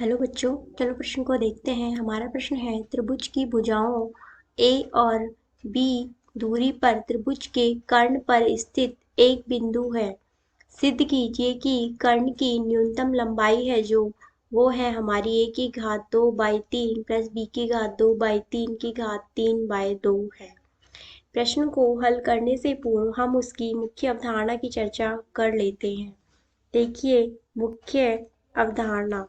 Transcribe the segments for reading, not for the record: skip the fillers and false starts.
Hello बच्चों, चलो प्रश्न को देखते हैं। हमारा प्रश्न है, त्रिभुज की भुजाओं ए और बी दूरी पर त्रिभुज के कर्ण पर स्थित एक बिंदु है। सिद्ध कीजिए कि कर्ण की न्यूनतम लंबाई है जो वो है हमारी a की घात 2/3 प्लस b की घात 2/3 की घात 3/2 है। प्रश्न को हल करने से पूर्व हम उसकी मुख्य अवधारणा की चर्चा कर लेते हैं। देखिए, मुख्य अवधारणा।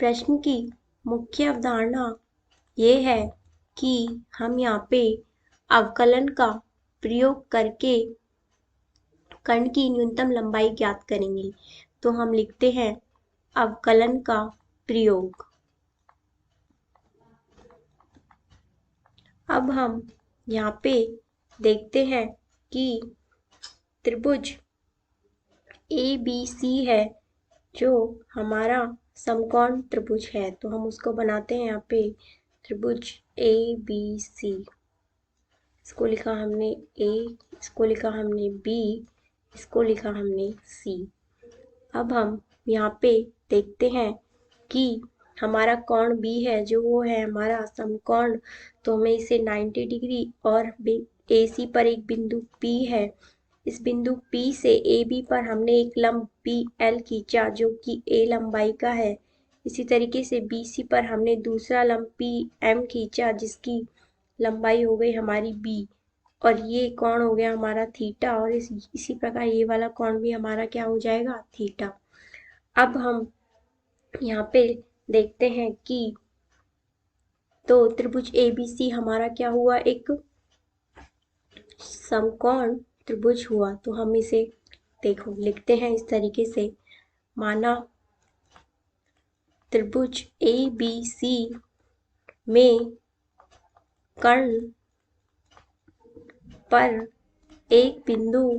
प्रश्न की मुख्य अवधारणा ये है कि हम यहाँ पे अवकलन का प्रयोग करके कर्ण की न्यूनतम लंबाई ज्ञात करेंगे। तो हम लिखते हैं अवकलन का प्रयोग। अब हम यहाँ पे देखते हैं कि त्रिभुज ABC है जो हमारा समकोण त्रिभुज है, तो हम उसको बनाते हैं यहाँ पे त्रिभुज ABC। इसको लिखा हमने A, इसको लिखा हमने B, इसको लिखा हमने C। अब हम यहाँ पे देखते हैं कि हमारा कोण B है जो वो है हमारा समकोण, तो हमें इसे 90 डिग्री और AC पर एक बिंदु P है। इस बिंदु P से AB पर हमने एक लंब BL खींचा जो कि A लंबाई का है। इसी तरीके से BC पर हमने दूसरा लंब PM खींचा जिसकी लंबाई हो गई हमारी B, और ये कोण हो गया हमारा थीटा, और इसी प्रकार ये वाला कोण भी हमारा क्या हो जाएगा, थीटा। अब हम यहाँ पे देखते हैं कि तो त्रिभुज ABC हमारा क्या हुआ, एक समकोण त्रिभुज हुआ। तो हम इसे देखो लिखते हैं इस तरीके से, माना त्रिभुज ABC में कर्ण पर एक बिंदु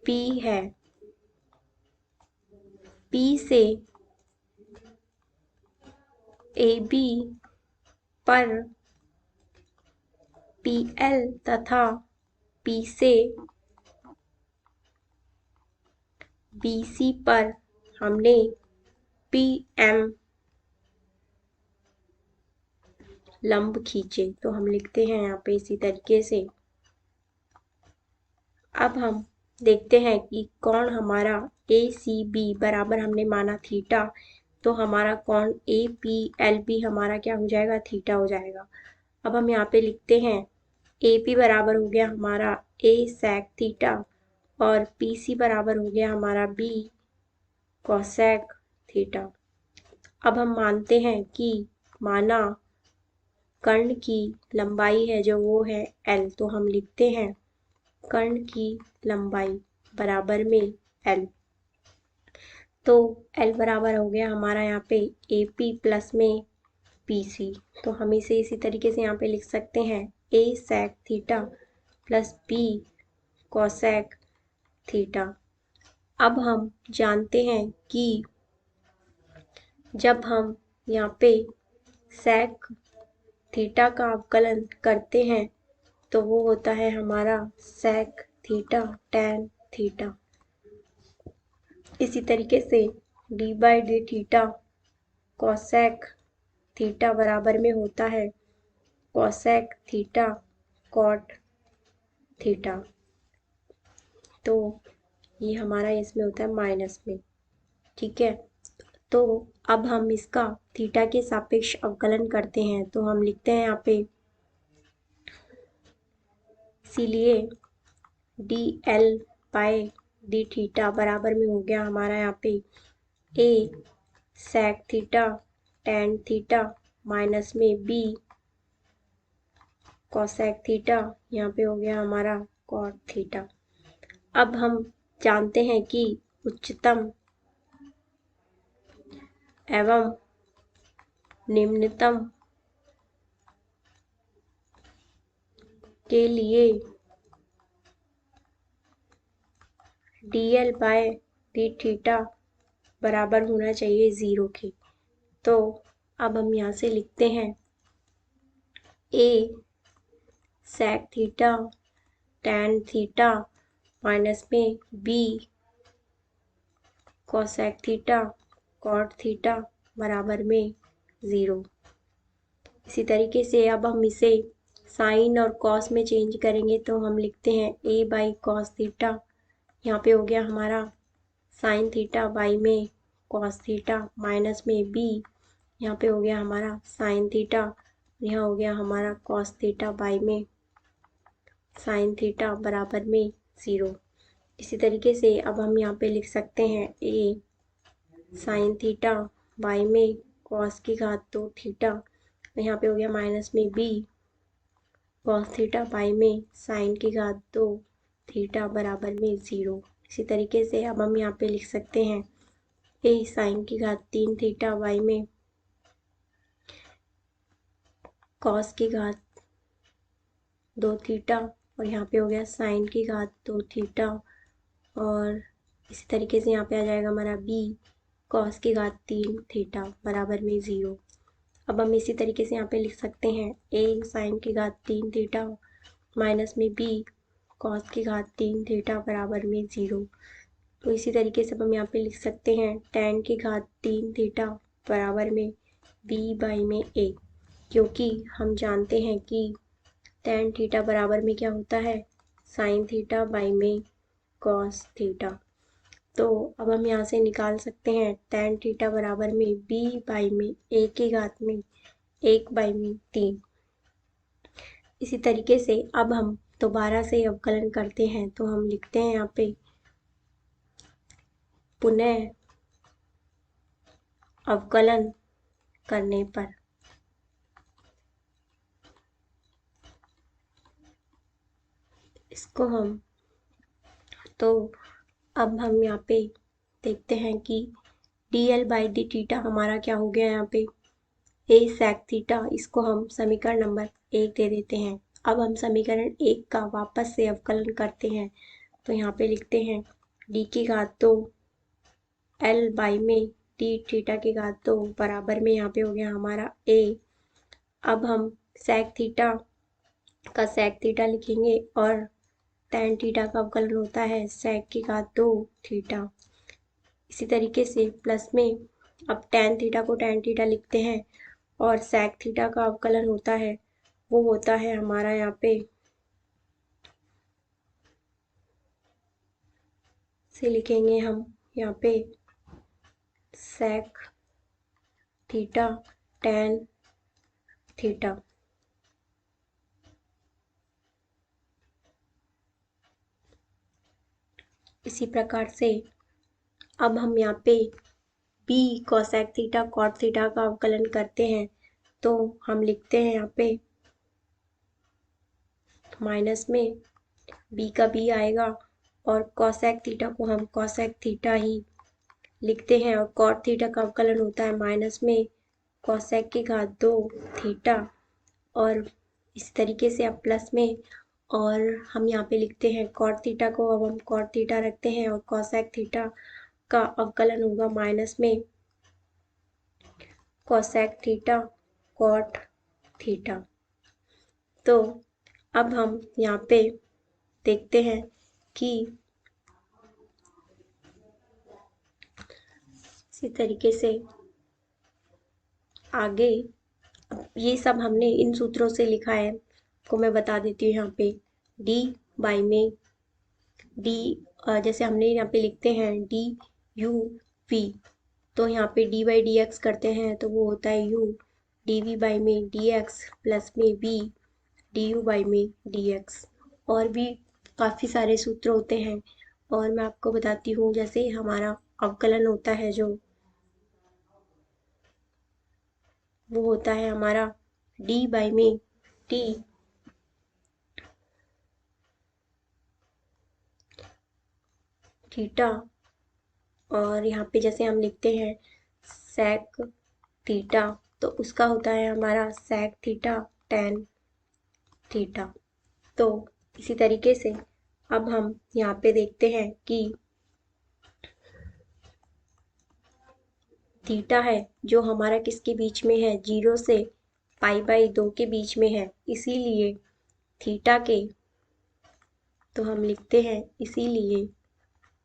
P है। P से AB पर PL तथा P से BC पर हमने PM लंब खींचे। तो हम लिखते हैं यहाँ पे इसी तरीके से। अब हम देखते हैं कि कोण हमारा ACB बराबर हमने माना थीटा, तो हमारा कोण APLB हमारा क्या हो जाएगा, थीटा हो जाएगा। अब हम यहाँ पे लिखते हैं AP बराबर हो गया हमारा A sec थीटा और PC बराबर हो गया हमारा B cosec थीटा। अब हम मानते हैं कि माना कर्ण की लंबाई है जो वो है L, तो हम लिखते हैं कर्ण की लंबाई बराबर में L। तो L बराबर हो गया हमारा यहाँ पे AP प्लस में PC, तो हम इसे इसी तरीके से यहाँ पे लिख सकते हैं A sec theta plus B cosec theta. अब हम जानते हैं कि जब हम यहाँ पे sec थीटा का अवकलन करते हैं तो वो होता है हमारा sec थीटा tan थीटा। इसी तरीके से d/d थीटा cosec थीटा बराबर में होता है cosec थीटा cot थीटा। तो ये हमारा इसमें होता है माइनस में, ठीक है। तो अब हम इसका थीटा के सापेक्ष अवकलन करते हैं, तो हम लिखते हैं यहाँ पे, इसीलिए dl/d थीटा बराबर में हो गया हमारा यहाँ पे A sec theta tan theta minus में B cosec थीटा, यहाँ पे हो गया हमारा cot थीटा। अब हम जानते हैं कि उच्चतम एवं निम्नतम के लिए dl/d थीटा बराबर होना चाहिए 0 के। तो अब हम यहाँ से लिखते हैं A sec theta tan theta minus में B cosec theta cot theta बराबर में 0। इसी तरीके से अब हम इसे साइन और कॉस में चेंज करेंगे तो हम लिखते हैं a बाई कॉस थीटा, यहाँ पे हो गया हमारा साइन थीटा बाई में कॉस थीटा, माइनस में b, यहाँ पे हो गया हमारा साइन थीटा, यहाँ हो गया हमारा कॉस थीटा बाई में साइन थीटा बराबर में 0। इसी तरीके से अब हम यहाँ पे लिख सकते हैं a साइन थीटा बाई में कॉस की घात 2 थीटा, यहाँ पे हो गया माइनस में b कॉस थीटा बाई में साइन की घात 2 थीटा बराबर में 0। इसी तरीके से अब हम यहाँ पे लिख सकते हैं a साइन की घात 3 थीटा बाई में कॉस की घात 2 थीटा, और यहाँ पे हो गया साइन की घात 2 थीटा, और इसी तरीके से यहाँ पे आ जाएगा हमारा b कॉस की घात 3 थीटा बराबर में 0। अब हम इसी तरीके से यहाँ पे लिख सकते हैं a साइन की घात 3 थीटा माइनस में b कॉस की घात 3 थीटा बराबर में 0। तो इसी तरीके से अब हम यहाँ पे लिख सकते हैं tan की घात 3 थीटा बराबर में b बाई में a, क्योंकि हम जानते हैं कि tan थीटा बराबर में क्या होता है साइन थीटा बाई में कॉस थीटा। तो अब हम यहाँ से निकाल सकते हैं tan थीटा बराबर में b बाई में a की घात में 1 बाई में 3। इसी तरीके से अब हम दोबारा से अवकलन करते हैं तो हम लिखते हैं यहाँ पे पुनः अवकलन करने पर इसको हम, तो अब हम यहाँ पे देखते हैं कि dl बाई डी थीटा हमारा क्या हो गया यहाँ पे a sec थीटा, इसको हम समीकरण नंबर 1 दे देते हैं। अब हम समीकरण 1 का वापस से अवकलन करते हैं तो यहाँ पे लिखते हैं d की घात 2 l बाई में d थीटा की घात 2 बराबर में यहाँ पे हो गया हमारा a। अब हम sec थीटा का sec थीटा लिखेंगे और tan थीटा का अवकलन होता है sec की घात 2 थीटा। इसी तरीके से प्लस में अब tan थीटा को tan थीटा लिखते हैं और sec थीटा का अवकलन होता है वो होता है हमारा यहाँ पे से लिखेंगे हम यहाँ पे sec थीटा tan थीटा। इसी प्रकार से अब हम यहाँ पे b cosec theta cot theta का अवकलन करते हैं तो हम लिखते हैं यहाँ पे माइनस में b का b आएगा और cosec थीटा को हम cosec थीटा ही लिखते हैं और cot थीटा का अवकलन होता है माइनस में cosec की घात 2 थीटा, और इस तरीके से अब प्लस में, और हम यहाँ पे लिखते हैं cot थीटा को अब हम cot थीटा रखते हैं और cosec थीटा का अवकलन होगा माइनस में cosec थीटा cot थीटा। तो अब हम यहाँ पे देखते हैं कि इसी तरीके से आगे ये सब हमने इन सूत्रों से लिखा है को मैं बता देती हूँ यहाँ पे d बाई में d, जैसे हमने यहाँ पे लिखते हैं डी यू वी, तो यहाँ पे d बाई डी एक्स करते हैं तो वो होता है u डी वी बाई में डी एक्स प्लस में v डी यू बाई में डी एक्स। और भी काफ़ी सारे सूत्र होते हैं और मैं आपको बताती हूँ, जैसे हमारा अवकलन होता है जो वो होता है हमारा d बाई में t थीटा, और यहाँ पे जैसे हम लिखते हैं sec थीटा तो उसका होता है हमारा sec थीटा tan थीटा। तो इसी तरीके से अब हम यहाँ पे देखते हैं कि थीटा है जो हमारा किसके बीच में है 0 से पाई बाई 2 के बीच में है, इसीलिए थीटा के तो हम लिखते हैं इसीलिए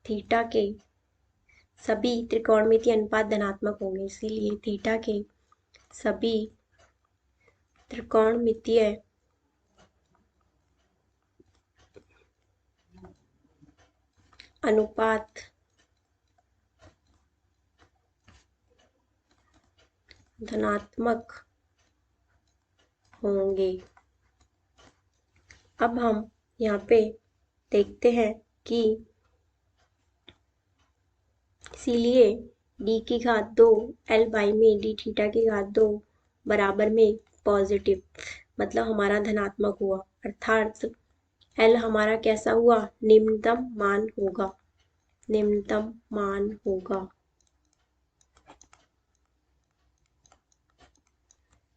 थीटा के सभी त्रिकोणमितीय अनुपात धनात्मक होंगे। इसीलिए थीटा के सभी त्रिकोणमितीय अनुपात धनात्मक होंगे। अब हम यहाँ पे देखते हैं कि इसीलिए d की घात 2 L बाई में d थीटा की घात 2 बराबर में पॉजिटिव, मतलब हमारा धनात्मक हुआ, अर्थात L हमारा कैसा हुआ, निम्नतम मान होगा, निम्नतम मान होगा।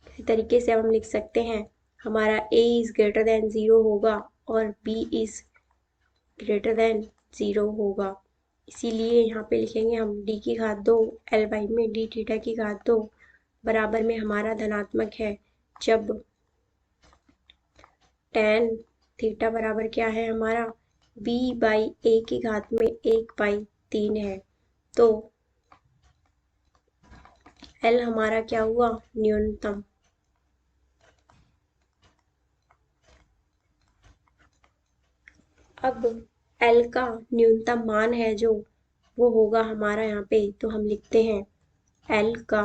इसी तरीके से अब हम लिख सकते हैं हमारा a इज ग्रेटर देन 0 होगा और b इज ग्रेटर देन 0 होगा। इसीलिए यहाँ पे लिखेंगे हम d की घात 2 L बाई में d थीटा की घात 2 बराबर में हमारा धनात्मक है जब tan थीटा बराबर क्या है हमारा b बाई a की घात में 1/3 है। तो L हमारा क्या हुआ, न्यूनतम। अब L का न्यूनतम मान है जो वो होगा हमारा यहाँ पे, तो हम लिखते हैं L का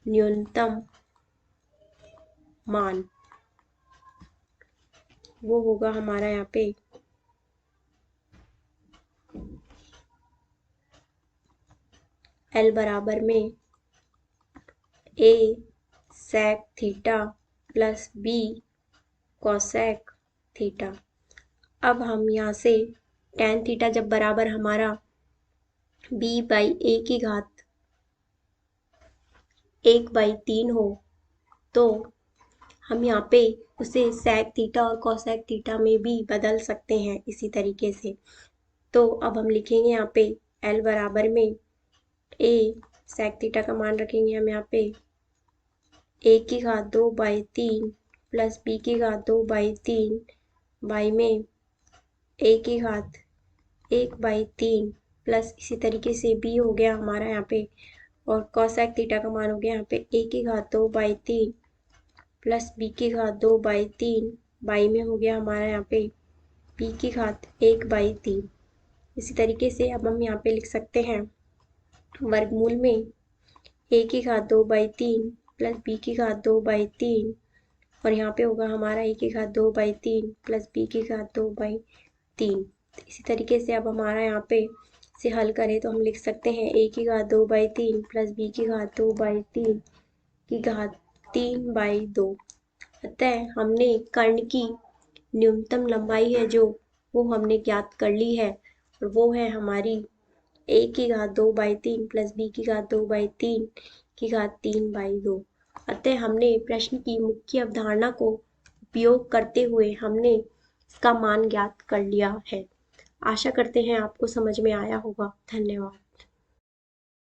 न्यूनतम मान वो होगा हमारा यहाँ पे L बराबर में a sec theta plus b cosec theta. अब हम यहाँ से tan थीटा जब बराबर हमारा b बाई a की घात 1/3 हो तो हम यहाँ पे उसे sec थीटा और cosec थीटा में भी बदल सकते हैं इसी तरीके से। तो अब हम लिखेंगे यहाँ पे L बराबर में a sec थीटा का मान रखेंगे हम यहाँ पे a की घात 2/3 प्लस b की घात 2/3 बाई में a की घात 1/3 प्लस इसी तरीके से b हो गया हमारा यहाँ पे, और cosec थीटा का मान हो गया यहाँ पे a की घात 2/3 प्लस b की घात 2/3 बाई में हो गया हमारा यहाँ पे b की घात 1/3। इसी तरीके से अब हम यहाँ पे लिख सकते हैं वर्गमूल में a की घात 2/3 प्लस b की घात 2/3 और यहाँ पे होगा हमारा a की घात 2/3 प्लस b की घात 2/3। इसी तरीके से अब हमारा यहाँ पे से हल करें तो हम लिख सकते हैं a की घात 2/3 प्लस b की घात 2/3 की घात 3/2। अतः हमने कर्ण की न्यूनतम लंबाई है जो वो हमने ज्ञात कर ली है, और वो है हमारी a की घात 2/3 प्लस b की घात 2/3 की घात 3/2। अतः हमने प्रश्न की मुख्य अवधारणा को उपयोग करते हुए हमने इसका मान ज्ञात कर लिया है। आशा करते हैं आपको समझ में आया होगा। धन्यवाद।